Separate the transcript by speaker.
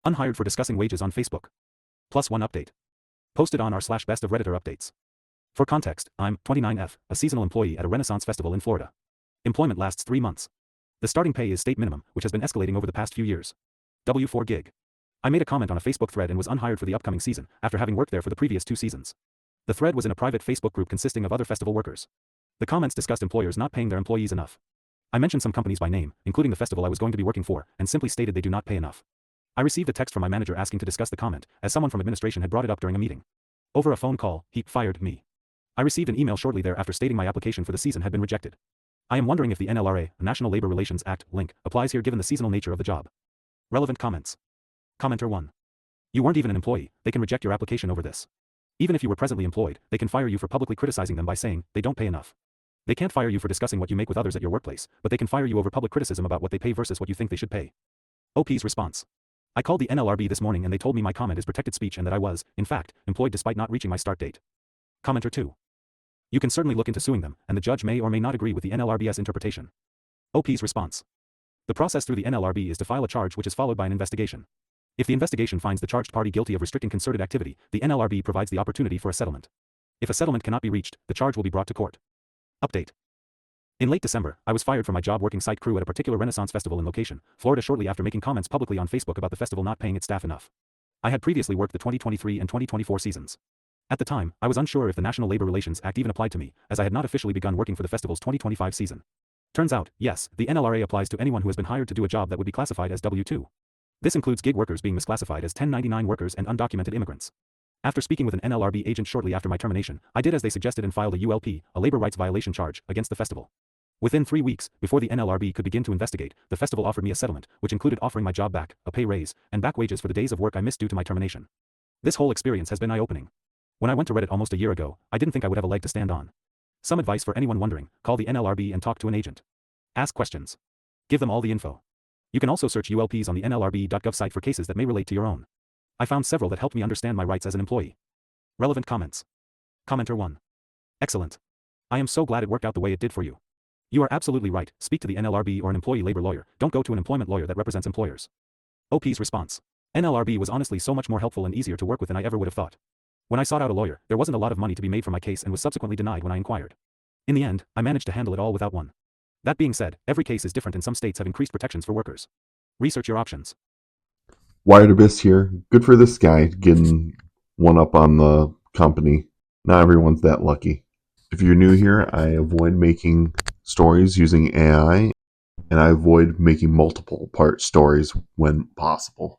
Speaker 1: Unhired for discussing wages on Facebook. Plus one update. Posted on r/BestofRedditorUpdates. For context, I'm 29F, a seasonal employee at a Renaissance festival in Florida. Employment lasts 3 months. The starting pay is state minimum, which has been escalating over the past few years. W4 gig. I made a comment on a Facebook thread and was unhired for the upcoming season, after having worked there for the previous 2 seasons. The thread was in a private Facebook group consisting of other festival workers. The comments discussed employers not paying their employees enough. I mentioned some companies by name, including the festival I was going to be working for, and simply stated they do not pay enough. I received a text from my manager asking to discuss the comment, as someone from administration had brought it up during a meeting. Over a phone call, he fired me. I received an email shortly thereafter stating my application for the season had been rejected. I am wondering if the NLRA, National Labor Relations Act, link, applies here given the seasonal nature of the job. Relevant comments. Commenter 1. You weren't even an employee, they can reject your application over this. Even if you were presently employed, they can fire you for publicly criticizing them by saying, they don't pay enough. They can't fire you for discussing what you make with others at your workplace, but they can fire you over public criticism about what they pay versus what you think they should pay. OP's response. I called the NLRB this morning and they told me my comment is protected speech and that I was, in fact, employed despite not reaching my start date. Commenter 2. You can certainly look into suing them, and the judge may or may not agree with the NLRB's interpretation. OP's response. The process through the NLRB is to file a charge which is followed by an investigation. If the investigation finds the charged party guilty of restricting concerted activity, the NLRB provides the opportunity for a settlement. If a settlement cannot be reached, the charge will be brought to court. Update. In late December, I was fired from my job working site crew at a particular Renaissance festival in location, Florida shortly after making comments publicly on Facebook about the festival not paying its staff enough. I had previously worked the 2023 and 2024 seasons. At the time, I was unsure if the National Labor Relations Act even applied to me, as I had not officially begun working for the festival's 2025 season. Turns out, yes, the NLRA applies to anyone who has been hired to do a job that would be classified as W-2. This includes gig workers being misclassified as 1099 workers and undocumented immigrants. After speaking with an NLRB agent shortly after my termination, I did as they suggested and filed a ULP, a labor rights violation charge, against the festival. Within 3 weeks, before the NLRB could begin to investigate, the festival offered me a settlement, which included offering my job back, a pay raise, and back wages for the days of work I missed due to my termination. This whole experience has been eye-opening. When I went to Reddit almost a year ago, I didn't think I would have a leg to stand on. Some advice for anyone wondering: call the NLRB and talk to an agent. Ask questions. Give them all the info. You can also search ULPs on the NLRB.gov site for cases that may relate to your own. I found several that helped me understand my rights as an employee. Relevant comments. Commenter 1. Excellent. I am so glad it worked out the way it did for you. You are absolutely right, speak to the NLRB or an employee labor lawyer, don't go to an employment lawyer that represents employers. OP's response. NLRB was honestly so much more helpful and easier to work with than I ever would have thought. When I sought out a lawyer, there wasn't a lot of money to be made for my case and was subsequently denied when I inquired. In the end, I managed to handle it all without one. That being said, every case is different and some states have increased protections for workers. Research your options.
Speaker 2: Wired Abyss here. Good for this guy getting one up on the company. Not everyone's that lucky. If you're new here, I avoid making stories using AI, and I avoid making multiple part stories when possible.